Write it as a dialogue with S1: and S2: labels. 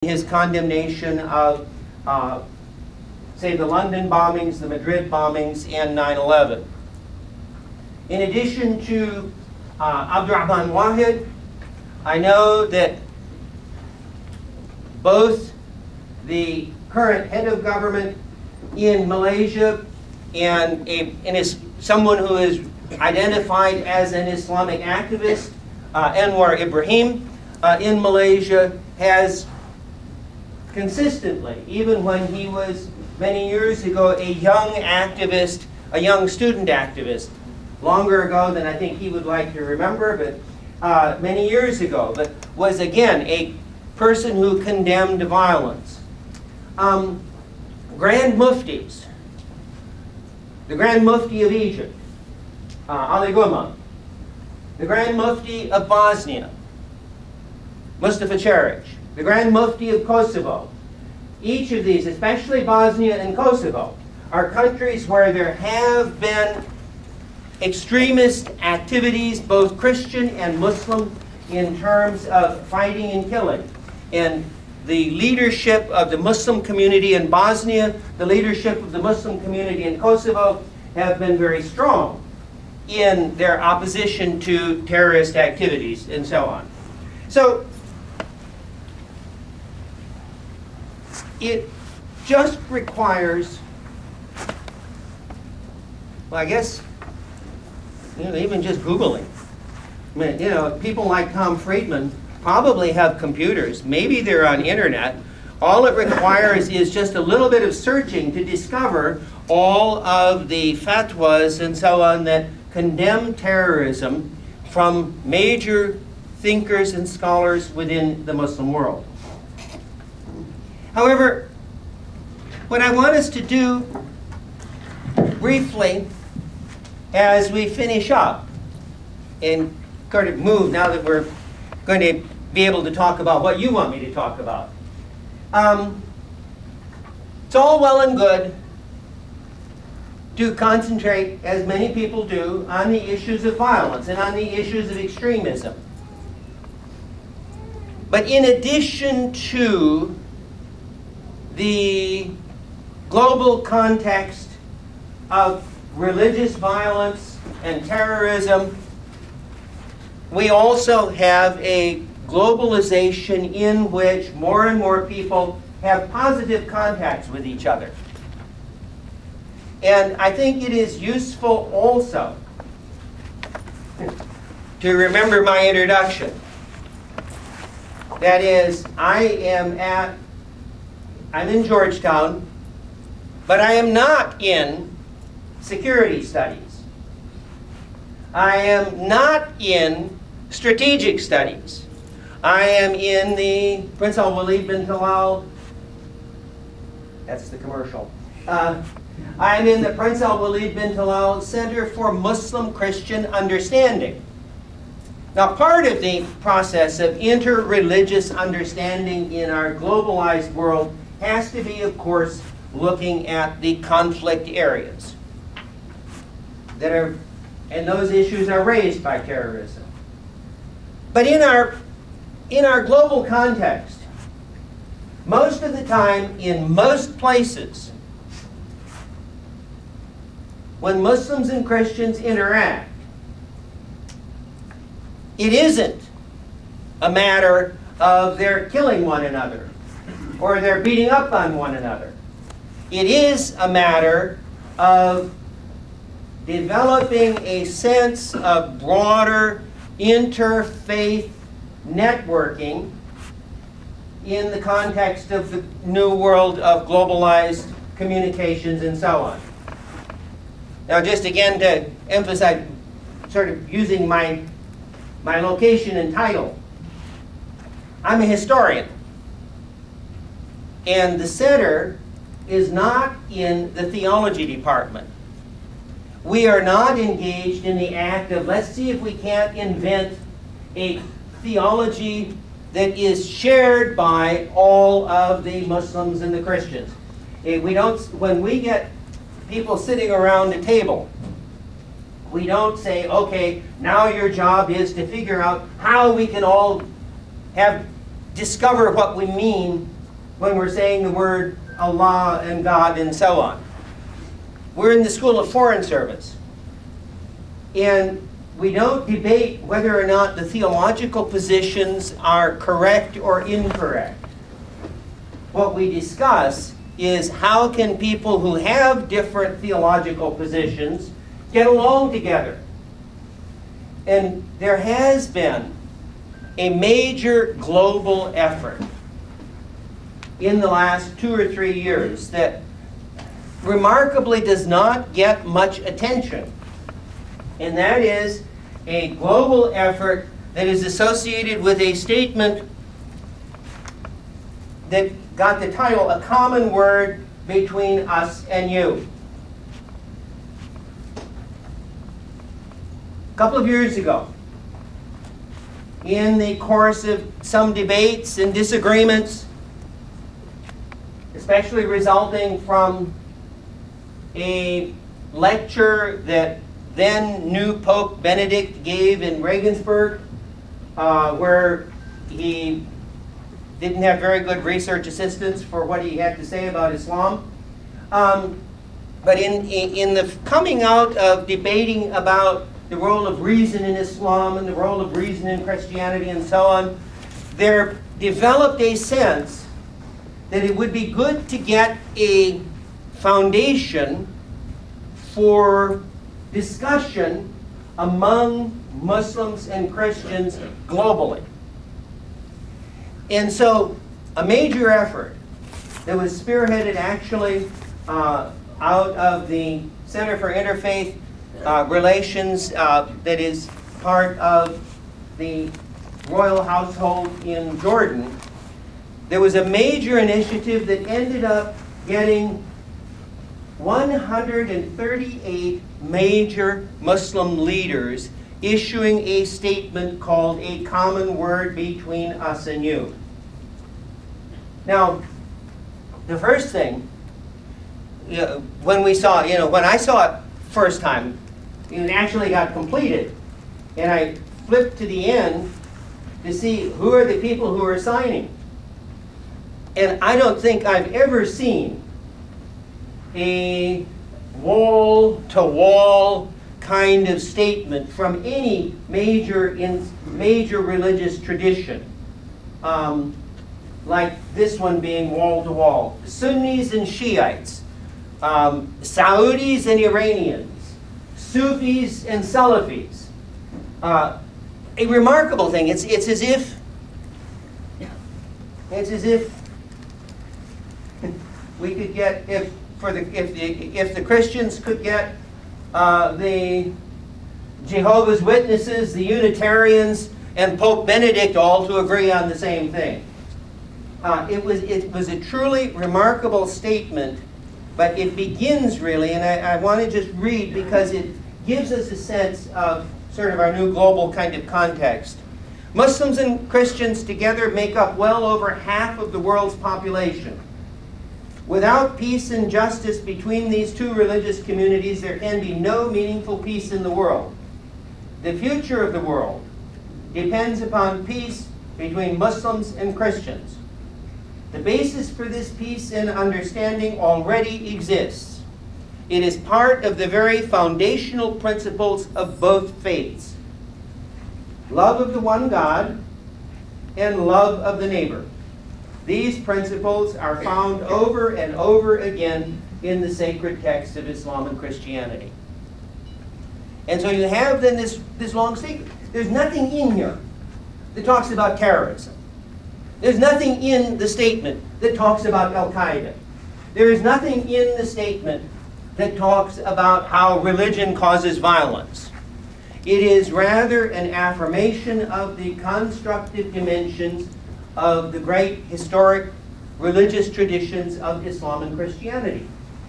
S1: his condemnation of, say, the London bombings, the Madrid bombings, and 9/11. In addition to Abdurrahman Wahid, I know that both the current head of government in Malaysia and is someone who is identified as an Islamic activist, Anwar Ibrahim, in Malaysia, has consistently, even when he was many years ago a young activist, a young student activist, longer ago than I think he would like to remember, but many years ago, but was again a person who condemned violence. Grand Muftis, the Grand Mufti of Egypt, Ali Guma, the Grand Mufti of Bosnia, Mustafa Čerić, the Grand Mufti of Kosovo. Each of these, especially Bosnia and Kosovo, are countries where there have been extremist activities, both Christian and Muslim, in terms of fighting and killing. And the leadership of the Muslim community in Bosnia, the leadership of the Muslim community in Kosovo have been very strong in their opposition to terrorist activities and so on. So it just requires, well, I guess, even just Googling. I mean, people like Tom Friedman probably have computers. Maybe they're on internet. All it requires is just a little bit of searching to discover all of the fatwas and so on that condemn terrorism from major thinkers and scholars within the Muslim world. However, what I want us to do briefly as we finish up and kind of move now that we're going to be able to talk about what you want me to talk about. It's all well and good to concentrate, as many people do, on the issues of violence and on the issues of extremism. But in addition to the global context of religious violence and terrorism, we also have a globalization in which more and more people have positive contacts with each other. And I think it is useful also to remember my introduction. That is, I'm in Georgetown, but I am not in security studies. I am not in strategic studies. I am in the Prince Al-Walid bin Talal, that's the commercial. I'm in the Prince Al-Walid bin Talal Center for Muslim Christian Understanding. Now, part of the process of interreligious understanding in our globalized world has to be, of course, looking at the conflict areas that are, and those issues are raised by terrorism. But in our global context, most of the time, in most places, when Muslims and Christians interact, it isn't a matter of their killing one another or they're beating up on one another. It is a matter of developing a sense of broader interfaith networking in the context of the new world of globalized communications and so on. Now, just again to emphasize, sort of using my location and title, I'm a historian. And the center is not in the theology department. We are not engaged in the act of, let's see if we can't invent a theology that is shared by all of the Muslims and the Christians. When we get people sitting around a table, we don't say, okay, now your job is to figure out how we can all have discover what we mean when we're saying the word Allah and God and so on. We're in the School of Foreign Service. And we don't debate whether or not the theological positions are correct or incorrect. What we discuss is how can people who have different theological positions get along together. And there has been a major global effort in the last 2 or 3 years that remarkably does not get much attention. And that is a global effort that is associated with a statement that got the title, A Common Word Between Us and You. A couple of years ago, in the course of some debates and disagreements, especially resulting from a lecture that then new Pope Benedict gave in Regensburg, where he didn't have very good research assistance for what he had to say about Islam. But in the coming out of debating about the role of reason in Islam and the role of reason in Christianity and so on, there developed a sense that it would be good to get a foundation for discussion among Muslims and Christians globally. And so a major effort that was spearheaded actually out of the Center for Interfaith Relations that is part of the royal household in Jordan, there was a major initiative that ended up getting 138 major Muslim leaders issuing a statement called A Common Word Between Us and You. Now, the first thing, when I saw it first time, it actually got completed. And I flipped to the end to see who are the people who are signing. And I don't think I've ever seen a wall-to-wall kind of statement from any major religious tradition, like this one being wall-to-wall. Sunnis and Shiites, Saudis and Iranians, Sufis and Salafis. A remarkable thing. It's as if we could get if the Christians could get the Jehovah's Witnesses, the Unitarians, and Pope Benedict all to agree on the same thing. It was a truly remarkable statement, but it begins really, and I want to just read because it gives us a sense of sort of our new global kind of context. Muslims and Christians together make up well over half of the world's population. Without peace and justice between these two religious communities, there can be no meaningful peace in the world. The future of the world depends upon peace between Muslims and Christians. The basis for this peace and understanding already exists. It is part of the very foundational principles of both faiths: love of the one God and love of the neighbor. These principles are found over and over again in the sacred texts of Islam and Christianity. And so you have then this long statement. There's nothing in here that talks about terrorism. There's nothing in the statement that talks about Al-Qaeda. There is nothing in the statement that talks about how religion causes violence. It is rather an affirmation of the constructive dimensions of the great historic religious traditions of Islam and Christianity.